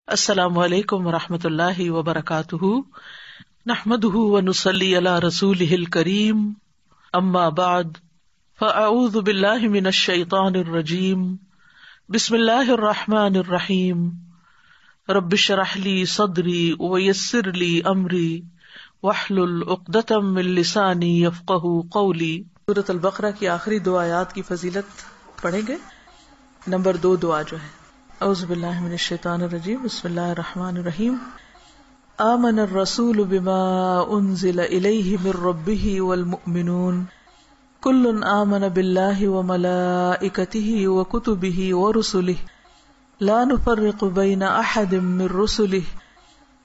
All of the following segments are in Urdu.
السلام علیکم ورحمۃ اللہ وبرکاتہ، نحمده ونصلی علی رسولہ الکریم، اما بعد فاعوذ باللہ من الشیطان الرجیم، بسم اللہ الرحمن الرحیم، رب اشرح لی صدری ویسر لی امری واحلل عقدۃ من لسانی یفقہوا قولی۔ سورۃ البقرہ کی آخری دو آیات کی فضیلت پڑھیں گے۔ نمبر 2 دعا جو ہے، اعوذ باللہ من الشیطان الرجیم، بسم اللہ الرحمن الرحیم، آمن الرسول بما انزل الیہ من ربہ والمؤمنون کل آمن باللہ وملائکتہ وکتبہ ورسلہ لا نفرق بین احد من رسلہ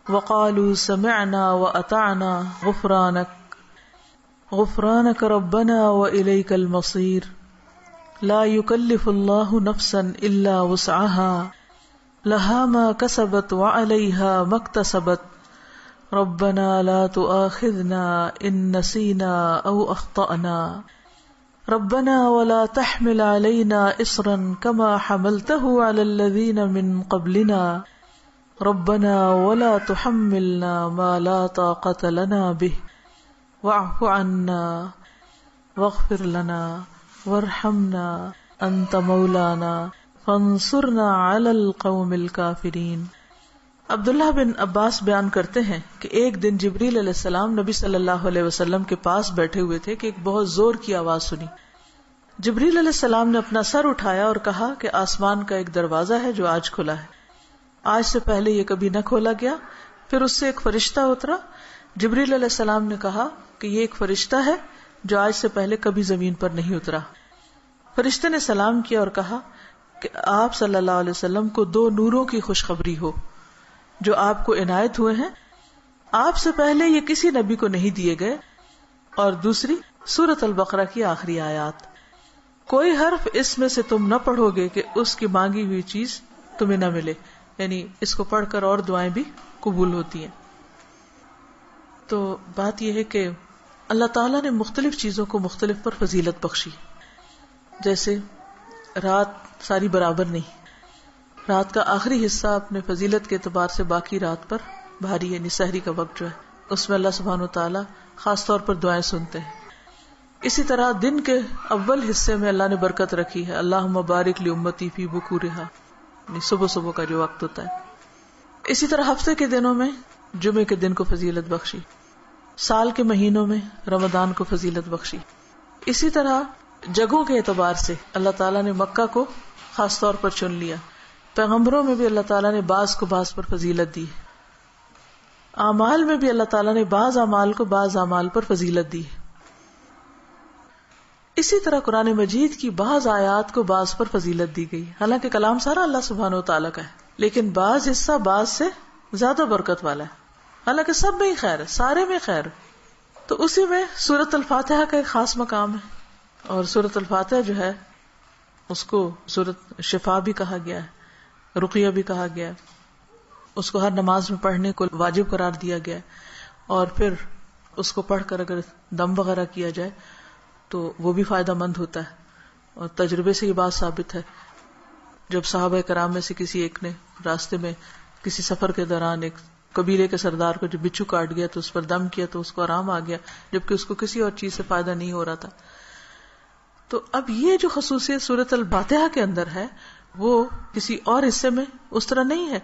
وقالوا سمعنا واطعنا غفرانک ربنا والیک المصیر، لا یکلف اللہ نفسا الا وسعها لها ما كسبت وعليها ما اكتسبت ربنا لا تؤاخذنا ان نسينا او اخطأنا ربنا ولا تحمل علينا اصرا كما حملته على الذين من قبلنا ربنا ولا تحملنا ما لا طاقة لنا به واعف عنا واغفر لنا وارحمنا انت مولانا فانصرنا علی القوم الکافرین۔ عبداللہ بن عباس بیان کرتے ہیں کہ ایک دن جبریل علیہ السلام نبی صلی اللہ علیہ وسلم کے پاس بیٹھے ہوئے تھے کہ ایک بہت زور کی آواز سنی۔ جبریل علیہ السلام نے اپنا سر اٹھایا اور کہا کہ آسمان کا ایک دروازہ ہے جو آج کھلا ہے، آج سے پہلے یہ کبھی نہ کھولا گیا۔ پھر اس سے ایک فرشتہ اترا۔ جبریل علیہ السلام نے کہا کہ یہ ایک فرشتہ ہے جو آج سے پہلے کبھی زمین پر نہیں اترا۔ فرشتے نے سلام کیا اور کہا کہ آپ صلی اللہ علیہ وسلم کو 2 نوروں کی خوشخبری ہو جو آپ کو عنایت ہوئے ہیں، آپ سے پہلے یہ کسی نبی کو نہیں دیے گئے، اور دوسری سورۃ البقرہ کی آخری آیات، کوئی حرف اس میں سے تم نہ پڑھو گے کہ اس کی مانگی ہوئی چیز تمہیں نہ ملے، یعنی اس کو پڑھ کر اور دعائیں بھی قبول ہوتی ہیں۔ تو بات یہ ہے کہ اللہ تعالیٰ نے مختلف چیزوں کو مختلف پر فضیلت بخشی، جیسے رات ساری برابر نہیں، رات کا آخری حصہ اپنے فضیلت کے اعتبار سے باقی رات پر بھاری، یعنی سحری کا وقت جو ہے اس میں اللہ سبحانہ وتعالی خاص طور پر دعائیں سنتے ہیں۔ اسی طرح دن کے اول حصے میں اللہ نے برکت رکھی ہے، اللہم بارک لامتی فی بکورہا، یعنی صبح صبح کا جو وقت ہوتا ہے۔ اسی طرح ہفتے کے دنوں میں جمعے کے دن کو فضیلت بخشی، سال کے مہینوں میں رمضان کو فضیلت بخشی۔ اسی طرح جگہوں کے اعتبار سے اللہ تعالیٰ نے مکہ کو خاص طور پر چن لیا، پیغمبروں میں بھی اللہ تعالیٰ نے بعض کو بعض پر فضیلت دی، اعمال میں بھی اللہ تعالیٰ نے بعض اعمال کو بعض اعمال پر فضیلت دی۔ اسی طرح قرآن مجید کی بعض آیات کو بعض پر فضیلت دی گئی، حالانکہ کلام سارا اللہ سبحانہ وتعالیٰ کا ہے، لیکن بعض حصہ بعض سے زیادہ برکت والا ہے، حالانکہ سب میں ہی خیر ہے، سارے میں خیر ہے۔ تو اسی میں سورۃ الفاتحہ کا ایک خاص مقام ہے، اور سورۃ الفاتحہ جو ہے اس کو سورۃ شفا بھی کہا گیا ہے، رقیہ بھی کہا گیا ہے، اس کو ہر نماز میں پڑھنے کو واجب قرار دیا گیا ہے، اور پھر اس کو پڑھ کر اگر دم وغیرہ کیا جائے تو وہ بھی فائدہ مند ہوتا ہے، اور تجربے سے یہ بات ثابت ہے۔ جب صحابہ کرام میں سے کسی ایک نے راستے میں کسی سفر کے دوران ایک قبیلے کے سردار کو جو بچھو کاٹ گیا تو اس پر دم کیا تو اس کو آرام آ گیا، جبکہ اس کو کسی اور چیز سے فائدہ نہیں ہو رہا تھا۔ تو اب یہ جو خصوصیت سورۃ الفاتحہ کے اندر ہے وہ کسی اور حصے میں اس طرح نہیں ہے۔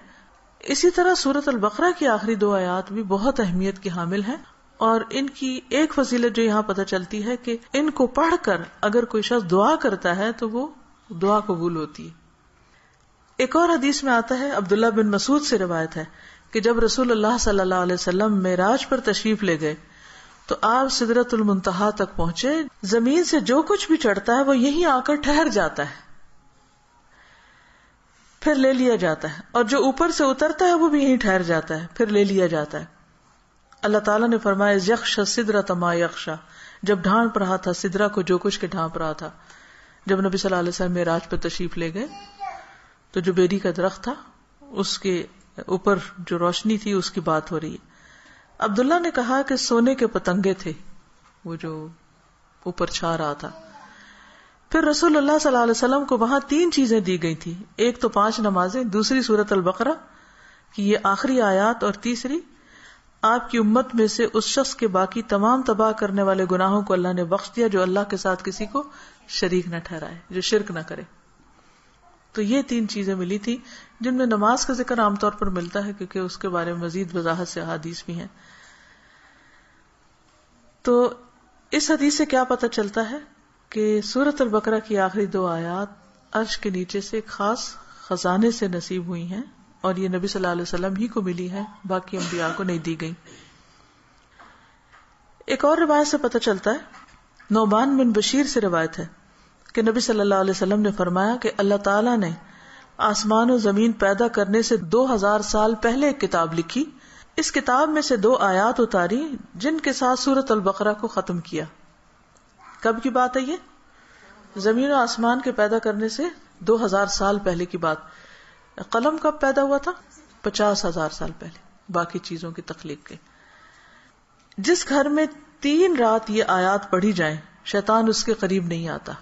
اسی طرح سورۃ البقرہ کی آخری 2 آیات بھی بہت اہمیت کی حامل ہیں، اور ان کی ایک فضیلت جو یہاں پتہ چلتی ہے کہ ان کو پڑھ کر اگر کوئی شخص دعا کرتا ہے تو وہ دعا قبول ہوتی ہے۔ ایک اور حدیث میں آتا ہے، عبداللہ بن مسعود سے روایت ہے کہ جب رسول اللہ صلی اللہ علیہ وسلم معراج پر تشریف لے گئے تو آپ سدرۃ المنتہا تک پہنچے، زمین سے جو کچھ بھی چڑھتا ہے وہ یہیں آ کر ٹھہر جاتا ہے، پھر لے لیا جاتا ہے، اور جو اوپر سے اترتا ہے وہ بھی یہیں ٹھہر جاتا ہے، پھر لے لیا جاتا ہے۔ اللہ تعالیٰ نے فرمایا یغشی السدرۃ ما یغشی، جب ڈھانپ رہا تھا سدرہ کو جو کچھ کے ڈھانپ رہا تھا۔ جب نبی صلی اللہ علیہ وسلم معراج پر تشریف لے گئے تو جو بیری کا درخت تھا اس کے اوپر جو روشنی تھی اس کی بات ہو رہی ہے۔ عبداللہ نے کہا کہ سونے کے پتنگے تھے وہ جو اوپر چھا رہا تھا۔ پھر رسول اللہ صلی اللہ علیہ وسلم کو وہاں 3 چیزیں دی گئی تھی، ایک تو 5 نمازیں، دوسری سورۃ البقرہ، کہ یہ آخری آیات، اور تیسری آپ کی امت میں سے اس شخص کے باقی تمام تباہ کرنے والے گناہوں کو اللہ نے بخش دیا جو اللہ کے ساتھ کسی کو شریک نہ ٹھہرائے، جو شرک نہ کرے۔ تو یہ 3 چیزیں ملی تھی جن میں نماز کا ذکر عام طور پر ملتا ہے کیونکہ اس کے بارے میں مزید وضاحت سے احادیث بھی ہیں۔ تو اس حدیث سے کیا پتہ چلتا ہے کہ سورۃ البقرہ کی آخری 2 آیات عرش کے نیچے سے ایک خاص خزانے سے نصیب ہوئی ہیں، اور یہ نبی صلی اللہ علیہ وسلم ہی کو ملی ہے، باقی انبیاء کو نہیں دی گئی۔ ایک اور روایت سے پتہ چلتا ہے، نعمان بن بشیر سے روایت ہے کہ نبی صلی اللہ علیہ وسلم نے فرمایا کہ اللہ تعالیٰ نے آسمان و زمین پیدا کرنے سے 2000 سال پہلے ایک کتاب لکھی، اس کتاب میں سے 2 آیات اتاری جن کے ساتھ سورۃ البقرہ کو ختم کیا۔ کب کی بات ہے یہ؟ زمین و آسمان کے پیدا کرنے سے 2000 سال پہلے کی بات۔ قلم کب پیدا ہوا تھا؟ 50,000 سال پہلے، باقی چیزوں کی تخلیق کے۔ جس گھر میں 3 رات یہ آیات پڑھی جائیں شیطان اس کے قریب نہیں آتا۔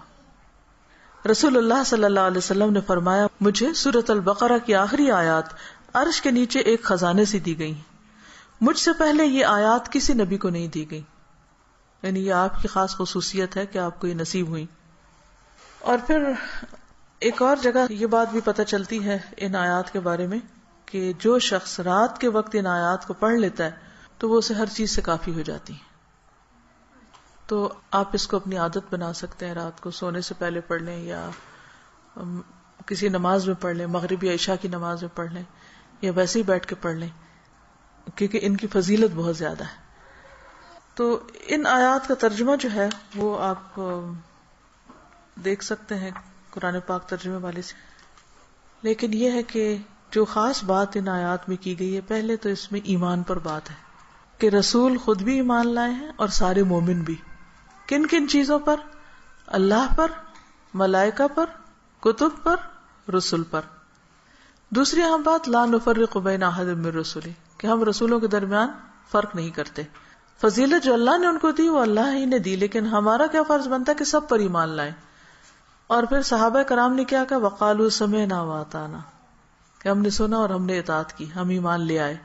رسول اللہ صلی اللہ علیہ وسلم نے فرمایا، مجھے سورۃ البقرہ کی آخری آیات عرش کے نیچے ایک خزانے سے دی گئی، مجھ سے پہلے یہ آیات کسی نبی کو نہیں دی گئی، یعنی یہ آپ کی خاص خصوصیت ہے کہ آپ کو یہ نصیب ہوئی۔ اور پھر ایک اور جگہ یہ بات بھی پتہ چلتی ہے ان آیات کے بارے میں کہ جو شخص رات کے وقت ان آیات کو پڑھ لیتا ہے تو وہ اسے ہر چیز سے کافی ہو جاتی ہے۔ تو آپ اس کو اپنی عادت بنا سکتے ہیں، رات کو سونے سے پہلے پڑھ لیں، یا کسی نماز میں پڑھ لیں، مغرب یا عشاء کی نماز میں پڑھ لیں، یا ویسے ہی بیٹھ کے پڑھ لیں، کیونکہ ان کی فضیلت بہت زیادہ ہے۔ تو ان آیات کا ترجمہ جو ہے وہ آپ دیکھ سکتے ہیں قرآن پاک ترجمے والے سے، لیکن یہ ہے کہ جو خاص بات ان آیات میں کی گئی ہے، پہلے تو اس میں ایمان پر بات ہے کہ رسول خود بھی ایمان لائے ہیں اور سارے مومن بھی۔ کن کن چیزوں پر؟ اللہ پر، ملائکہ پر، کتب پر، رسول پر۔ دوسری اہم بات، لا نفرق بین احد من رسلہ، کہ ہم رسولوں کے درمیان فرق نہیں کرتے۔ فضیلت جو اللہ نے ان کو دی وہ اللہ ہی نے دی، لیکن ہمارا کیا فرض بنتا ہے کہ سب پر ایمان لائیں۔ اور پھر صحابہ کرام نے کیا کہا؟ وقالوا سمعنا واطعنا، کہ ہم نے سنا اور ہم نے اطاعت کی، ہم ایمان لے آئے،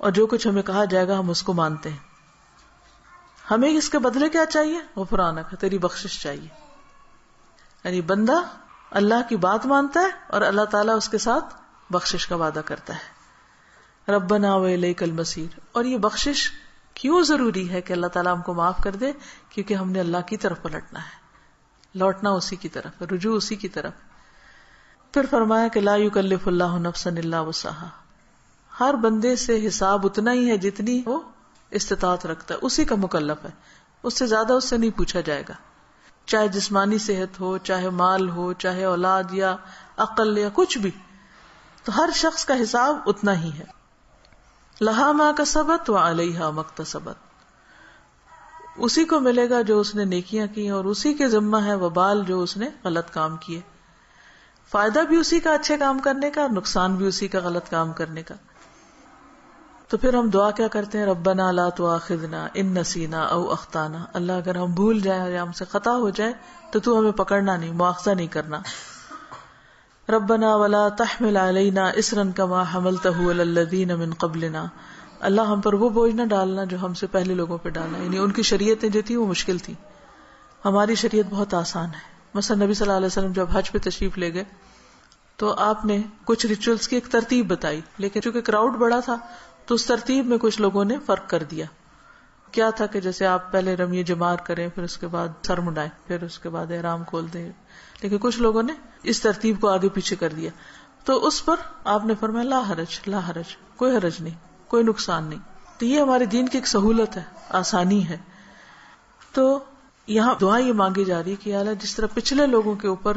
اور جو کچھ ہمیں کہا جائے گا ہم اس کو مانتے ہیں۔ ہمیں اس کے بدلے کیا چاہیے؟ غفرانک، تیری بخشش چاہیے۔ یعنی بندہ اللہ کی بات مانتا ہے اور اللہ تعالیٰ اس کے ساتھ بخشش کا وعدہ کرتا ہے۔ ربنا والیک المصیر۔ اور یہ بخشش کیوں ضروری ہے کہ اللہ تعالیٰ ہم کو معاف کر دے؟ کیونکہ ہم نے اللہ کی طرف پلٹنا ہے، لوٹنا اسی کی طرف، رجوع اسی کی طرف۔ پھر فرمایا کہ لا یکلف اللہ نفسا الا وسعها، ہر بندے سے حساب اتنا ہی ہے جتنی وہ استطاعت رکھتا ہے، اسی کا مکلف ہے، اس سے زیادہ اس سے نہیں پوچھا جائے گا، چاہے جسمانی صحت ہو، چاہے مال ہو، چاہے اولاد یا عقل یا کچھ بھی، تو ہر شخص کا حساب اتنا ہی ہے۔ لہا ما کسبت وعلیہا ما اکتسبت، اسی کو ملے گا جو اس نے نیکیاں کی اور اسی کے ذمہ ہے وبال جو اس نے غلط کام کیے، فائدہ بھی اسی کا اچھے کام کرنے کا اور نقصان بھی اسی کا غلط کام کرنے کا۔ تو پھر ہم دعا کیا کرتے ہیں؟ ربنا لا تؤاخذنا ان نسینا او اخطانا، اللہ اگر ہم بھول جائیں یا ہم سے خطا ہو جائے تو ہمیں پکڑنا نہیں، مؤاخذہ نہیں کرنا۔ ربنا ولا تحمل علینا اصرا کما حملته علی الذین من قبلنا، اللہ ہم پر وہ بوجھ نہ ڈالنا جو ہم سے پہلے لوگوں پہ ڈالا، یعنی ان کی شریعتیں جو تھی وہ مشکل تھی، ہماری شریعت بہت آسان ہے۔ مثلا نبی صلی اللہ علیہ وسلم جب حج پہ تشریف لے گئے تو آپ نے کچھ ریچولز کی ایک ترتیب بتائی، لیکن چونکہ کراؤڈ بڑا تھا تو اس ترتیب میں کچھ لوگوں نے فرق کر دیا۔ کیا تھا کہ جیسے آپ پہلے رمی جمار کریں، پھر اس کے بعد سر منڈائیں، پھر اس کے بعد احرام کھول دیں، لیکن کچھ لوگوں نے اس ترتیب کو آگے پیچھے کر دیا، تو اس پر آپ نے فرمایا لا حرج، لا حرج، کوئی حرج نہیں، کوئی نقصان نہیں۔ تو یہ ہمارے دین کی ایک سہولت ہے، آسانی ہے۔ تو یہاں دعا یہ مانگی جا رہی کہ اللہ جس طرح پچھلے لوگوں کے اوپر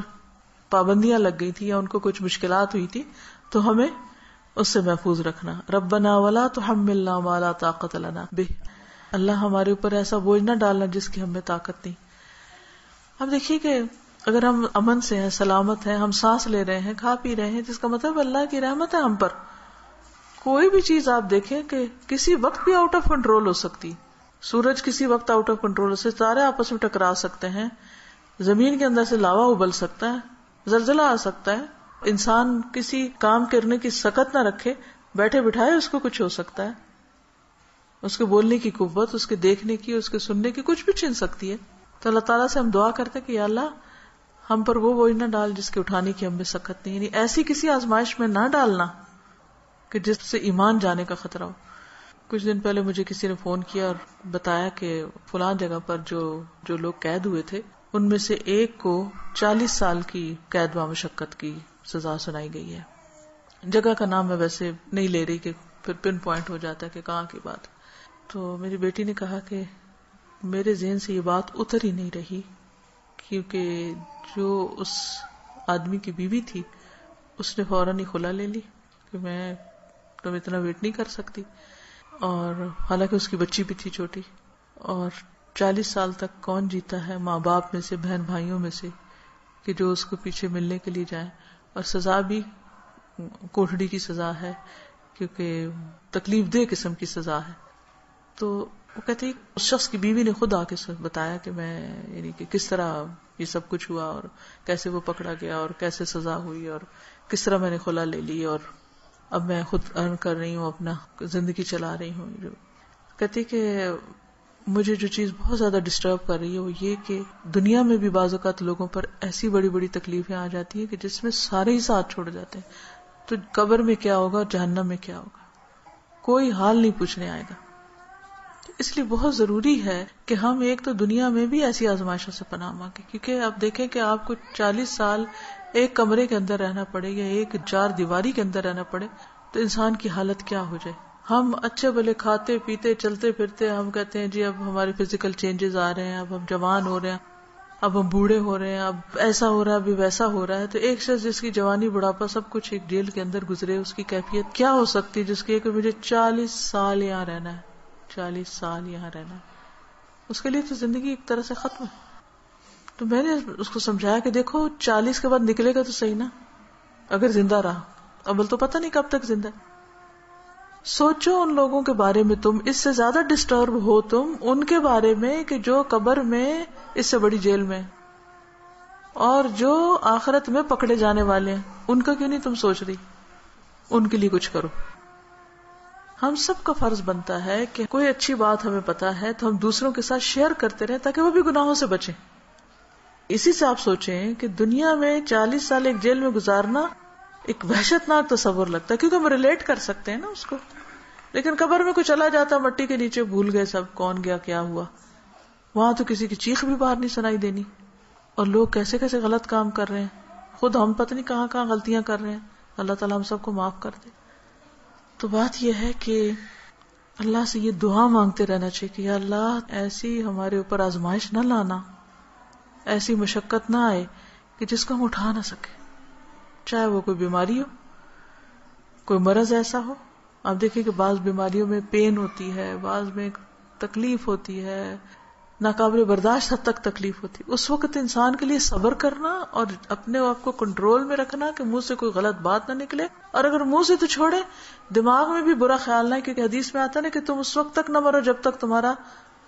پابندیاں لگ گئی تھی یا ان کو کچھ مشکلات ہوئی تھی تو ہمیں اس سے محفوظ رکھنا۔ ربنا ولا تحملنا ما لا طاقت لنا بہ، اللہ ہمارے اوپر ایسا بوجھ نہ ڈالنا جس کی ہمیں طاقت نہیں۔ اب دیکھیے کہ اگر ہم امن سے ہیں، سلامت ہیں، ہم سانس لے رہے ہیں، کھا پی رہے ہیں، جس کا مطلب اللہ کی رحمت ہے ہم پر۔ کوئی بھی چیز آپ دیکھیں کہ کسی وقت بھی آؤٹ آف کنٹرول ہو سکتی، سورج کسی وقت آؤٹ آف کنٹرول ہو سکتا ہے، ستارے آپس میں ٹکرا سکتے ہیں، زمین کے اندر سے لاوا ابل سکتا ہے، زلزلہ آ سکتا ہے، انسان کسی کام کرنے کی سکت نہ رکھے بیٹھے بٹھائے اس کو کچھ ہو سکتا ہے، اس کے بولنے کی قوت، اس کے دیکھنے کی، اس کے سننے کی کچھ بھی چھن سکتی ہے. تو اللہ تعالیٰ سے ہم دعا کرتے کہ یا اللہ ہم پر وہ بوجھ نہ ڈال جس کے اٹھانے کی ہم میں سخت نہیں، یعنی ایسی کسی آزمائش میں نہ ڈالنا کہ جس سے ایمان جانے کا خطرہ ہو. کچھ دن پہلے مجھے کسی نے فون کیا اور بتایا کہ فلاں جگہ پر جو لوگ قید ہوئے تھے ان میں سے ایک کو 40 سال کی قید و مشقت کی سزا سنائی گئی ہے. جگہ کا نام میں ویسے نہیں لے رہی کہ پھر پن پوائنٹ ہو جاتا ہے کہ کہاں کی بات. تو میری بیٹی نے کہا کہ میرے ذہن سے یہ بات اتر ہی نہیں رہی، کیونکہ جو اس آدمی کی بیوی تھی اس نے فوراً ہی خلا لے لی کہ میں تم اتنا ویٹ نہیں کر سکتی، اور حالانکہ اس کی بچی بھی تھی چھوٹی. اور 40 سال تک کون جیتا ہے ماں باپ میں سے، بہن بھائیوں میں سے، کہ جو اس کو پیچھے ملنے کے لیے جائیں، اور سزا بھی کوٹھڑی کی سزا ہے کیونکہ تکلیف دہ قسم کی سزا ہے. تو وہ کہتے ہیں اس شخص کی بیوی نے خود آ کے بتایا کہ میں یعنی کہ کس طرح یہ سب کچھ ہوا اور کیسے وہ پکڑا گیا اور کیسے سزا ہوئی اور کس طرح میں نے خلا لے لی اور اب میں خود ارن کر رہی ہوں، اپنا زندگی چلا رہی ہوں. جو کہتی کہ مجھے جو چیز بہت زیادہ ڈسٹرب کر رہی ہے وہ یہ کہ دنیا میں بھی بعض اوقات لوگوں پر ایسی بڑی بڑی تکلیفیں آ جاتی ہیں کہ جس میں سارے ہی ساتھ چھوڑ جاتے ہیں. تو قبر میں کیا ہوگا، جہنم میں کیا ہوگا، کوئی حال نہیں پوچھنے آئے گا. اس لیے بہت ضروری ہے کہ ہم ایک تو دنیا میں بھی ایسی آزمائشوں سے پناہ مانگیں، کیونکہ آپ دیکھیں کہ آپ کو 40 سال ایک کمرے کے اندر رہنا پڑے یا ایک 4 دیواری کے اندر رہنا پڑے تو انسان کی حالت کیا ہو جائے. ہم اچھے بھلے کھاتے پیتے چلتے پھرتے، ہم کہتے ہیں جی اب ہمارے فزیکل چینجز آ رہے ہیں، اب ہم جوان ہو رہے ہیں، اب ہم بوڑھے ہو رہے ہیں، اب ایسا ہو رہا ہے، ابھی ویسا ہو رہا ہے. تو ایک شخص جس کی جوانی بڑھاپا سب کچھ ایک جیل کے اندر گزرے، اس کی کیفیت کیا ہو سکتی جس کی کہ مجھے 40 سال یہاں رہنا ہے، 40 سال یہاں رہنا ہے. اس کے لیے تو زندگی ایک طرح سے ختم ہے. تو میں نے اس کو سمجھایا کہ دیکھو 40 کے بعد نکلے گا تو صحیح نا، اگر زندہ رہا. اول تو پتہ نہیں کب تک زندہ. سوچو ان لوگوں کے بارے میں، تم اس سے زیادہ ڈسٹرب ہو تم ان کے بارے میں کہ جو قبر میں اس سے بڑی جیل میں، اور جو آخرت میں پکڑے جانے والے ہیں ان کا کیوں نہیں تم سوچ رہی؟ ان کے لیے کچھ کرو. ہم سب کا فرض بنتا ہے کہ کوئی اچھی بات ہمیں پتا ہے تو ہم دوسروں کے ساتھ شیئر کرتے رہیں تاکہ وہ بھی گناہوں سے بچیں. اسی سے آپ سوچیں کہ دنیا میں 40 سال ایک جیل میں گزارنا ایک وحشت ناک تصور لگتا ہے کیونکہ ہم ریلیٹ کر سکتے ہیں نا اس کو. لیکن قبر میں کوئی چلا جاتا مٹی کے نیچے، بھول گئے سب کون گیا کیا ہوا. وہاں تو کسی کی چیخ بھی باہر نہیں سنائی دینی، اور لوگ کیسے کیسے غلط کام کر رہے ہیں، خود ہم پتہ نہیں کہاں کہاں غلطیاں کر رہے ہیں. اللہ تعالیٰ ہم سب کو معاف کر دے. تو بات یہ ہے کہ اللہ سے یہ دعا مانگتے رہنا چاہیے کہ یا اللہ ایسی ہمارے اوپر آزمائش نہ لانا، ایسی مشقت نہ آئے کہ جس کو ہم اٹھا نہ سکے، چاہے وہ کوئی بیماری ہو، کوئی مرض ایسا ہو. آپ دیکھیں کہ بعض بیماریوں میں پین ہوتی ہے، بعض میں تکلیف ہوتی ہے، ناقابل برداشت حد تک تکلیف ہوتی ہے. اس وقت انسان کے لیے صبر کرنا اور اپنے آپ کو کنٹرول میں رکھنا کہ منہ سے کوئی غلط بات نہ نکلے، اور اگر منہ سے تو چھوڑے دماغ میں بھی برا خیال نہ، کیونکہ حدیث میں آتا نا کہ تم اس وقت تک نہ مرو جب تک تمہارا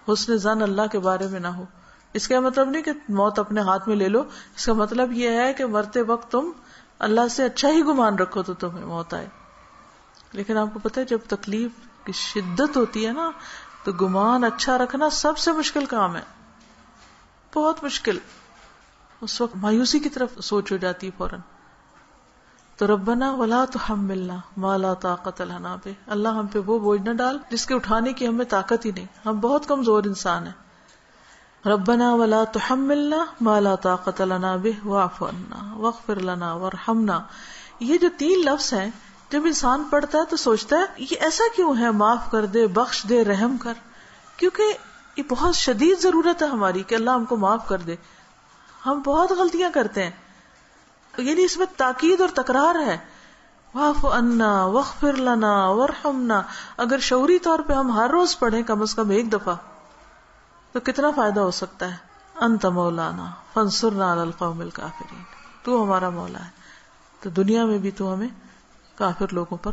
حسن ظن اللہ کے بارے میں نہ ہو. اس کا مطلب نہیں کہ موت اپنے ہاتھ میں لے لو، اس کا مطلب یہ ہے کہ مرتے وقت تم اللہ سے اچھا ہی گمان رکھو تو تمہیں موت آئے. لیکن آپ کو پتہ ہے جب تکلیف کی شدت ہوتی ہے نا تو گمان اچھا رکھنا سب سے مشکل کام ہے، بہت مشکل. اس وقت مایوسی کی طرف سوچ ہو جاتی ہے فوراً. تو ربنا ولا تحملنا ما لا طاقت لنا بہ، اللہ ہم پہ وہ بوجھ نہ ڈال جس کے اٹھانے کی ہمیں طاقت ہی نہیں، ہم بہت کمزور انسان ہیں. ربنا ولا تحملنا ما لا طاقت لنا بہ واعف عنا واغفر لنا وارحمنا. یہ جو 3 لفظ ہیں جب انسان پڑھتا ہے تو سوچتا ہے یہ ایسا کیوں ہے، معاف کر دے، بخش دے، رحم کر، کیونکہ یہ بہت شدید ضرورت ہے ہماری کہ اللہ ہم کو معاف کر دے. ہم بہت غلطیاں کرتے ہیں، یعنی اس میں تاکید اور تکرار ہے. واعف عنا واغفر لنا وارحمنا. اگر شعوری طور پہ ہم ہر روز پڑھیں کم از کم ایک دفعہ تو کتنا فائدہ ہو سکتا ہے. انت مولانا فانصرنا علی القوم الکافرین. تو ہمارا مولا ہے تو دنیا میں بھی تو ہمیں کافر لوگوں پر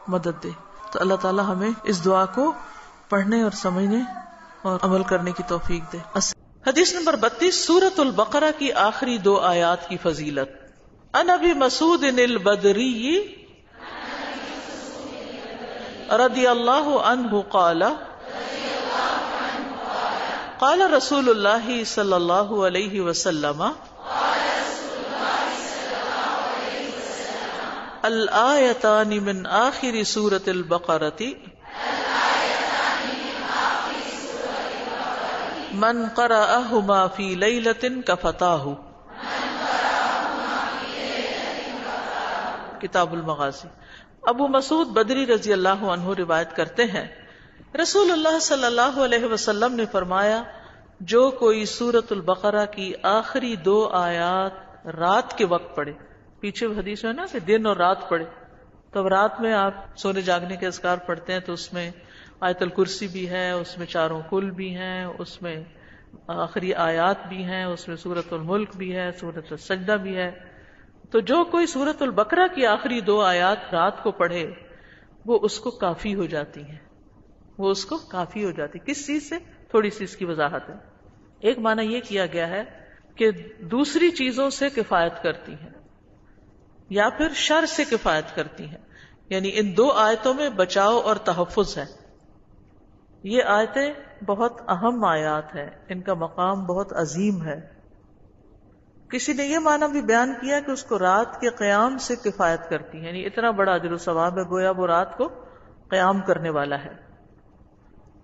مدد دے. تو اللہ تعالیٰ ہمیں اس دعا کو پڑھنے اور سمجھنے اور عمل کرنے کی توفیق دے. حدیث نمبر 32 سورۃ البقرہ کی آخری 2 آیات کی فضیلت. عن ابی مسعود البدری رضی اللہ عنہ قال قال رسول اللہ صلی اللہ علیہ وسلم الآیتان من آخر سورة البقرة من قرأهما فی لیلۃ کفتاہ. کتاب المغازی. ابو مسعود بدری رضی اللہ عنہ روایت کرتے ہیں رسول اللہ صلی اللہ علیہ وسلم نے فرمایا جو کوئی سورۃ البقرہ کی آخری 2 آیات رات کے وقت پڑھے، پیچھے حدیث ہے نا کہ دن اور رات پڑھے، تو اب رات میں آپ سونے جاگنے کے اذکار پڑھتے ہیں تو اس میں آیت الکرسی بھی ہے، اس میں 4 کل بھی ہیں، اس میں آخری آیات بھی ہیں، اس میں سورۃ الملک بھی ہے، سورۃ السجدہ بھی ہے. تو جو کوئی سورۃ البقرہ کی آخری 2 آیات رات کو پڑھے وہ اس کو کافی ہو جاتی ہیں، وہ اس کو کافی ہو جاتی. کس چیز سے؟ تھوڑی سی اس کی وضاحت ہے. ایک معنی یہ کیا گیا ہے کہ دوسری چیزوں سے کفایت کرتی ہیں یا پھر شر سے کفایت کرتی ہیں، یعنی ان 2 آیتوں میں بچاؤ اور تحفظ ہے. یہ آیتیں بہت اہم آیات ہیں، ان کا مقام بہت عظیم ہے. کسی نے یہ معنی بھی بیان کیا کہ اس کو رات کے قیام سے کفایت کرتی ہیں، یعنی اتنا بڑا اجر و ثواب ہے، گویا وہ رات کو قیام کرنے والا ہے.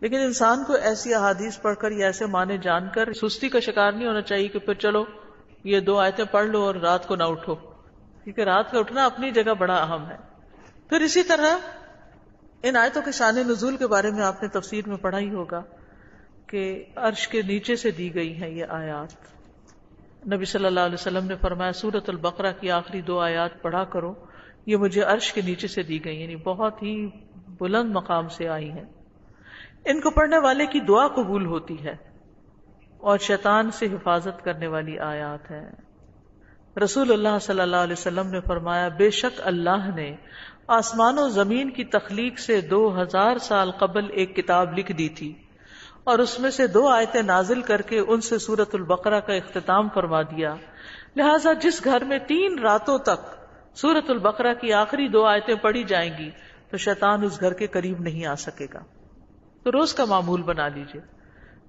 لیکن انسان کو ایسی احادیث پڑھ کر یا ایسے معنی جان کر سستی کا شکار نہیں ہونا چاہیے کہ پھر چلو یہ 2 آیتیں پڑھ لو اور رات کو نہ اٹھو، کیونکہ رات کا اٹھنا اپنی جگہ بڑا اہم ہے. پھر اسی طرح ان آیتوں کے شان نزول کے بارے میں آپ نے تفسیر میں پڑھا ہی ہوگا کہ عرش کے نیچے سے دی گئی ہیں یہ آیات. نبی صلی اللہ علیہ وسلم نے فرمایا سورۃ البقرہ کی آخری 2 آیات پڑھا کرو، یہ مجھے عرش کے نیچے سے دی گئی، یعنی بہت ہی بلند مقام سے آئی ہیں. ان کو پڑھنے والے کی دعا قبول ہوتی ہے اور شیطان سے حفاظت کرنے والی آیات ہیں. رسول اللہ صلی اللہ علیہ وسلم نے فرمایا بے شک اللہ نے آسمان و زمین کی تخلیق سے 2000 سال قبل ایک کتاب لکھ دی تھی اور اس میں سے 2 آیتیں نازل کر کے ان سے سورۃ البقرہ کا اختتام فرما دیا. لہٰذا جس گھر میں 3 راتوں تک سورۃ البقرہ کی آخری 2 آیتیں پڑھی جائیں گی تو شیطان اس گھر کے قریب نہیں آ سکے گا. تو روز کا معمول بنا لیجئے.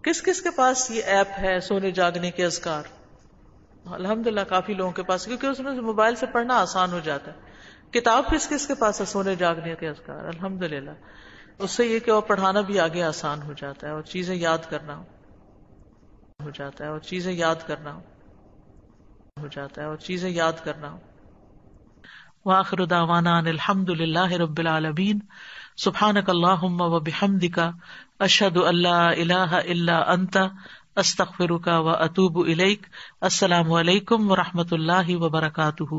کس کس کے پاس یہ ایپ ہے سونے جاگنے کے اذکار؟ الحمدللہ کافی لوگوں کے پاس، کیونکہ اس میں موبائل سے پڑھنا آسان ہو جاتا ہے. کتاب کس کس کے پاس ہے سونے جاگنے کے اذکار؟ الحمدللہ. اس سے یہ کہ اور پڑھانا بھی آگے آسان ہو جاتا ہے اور چیزیں یاد کرنا ہو جاتا ہے اور چیزیں یاد کرنا ہو جاتا ہے اور چیزیں یاد کرنا. وآخر دعوانا ان الحمدللہ رب العالمین. سبحانک اللہم وبحمدک اشہد ان لا الہ الا انت استغفرک واتوب الیک. السلام علیکم ورحمۃ اللہ وبرکاتہ.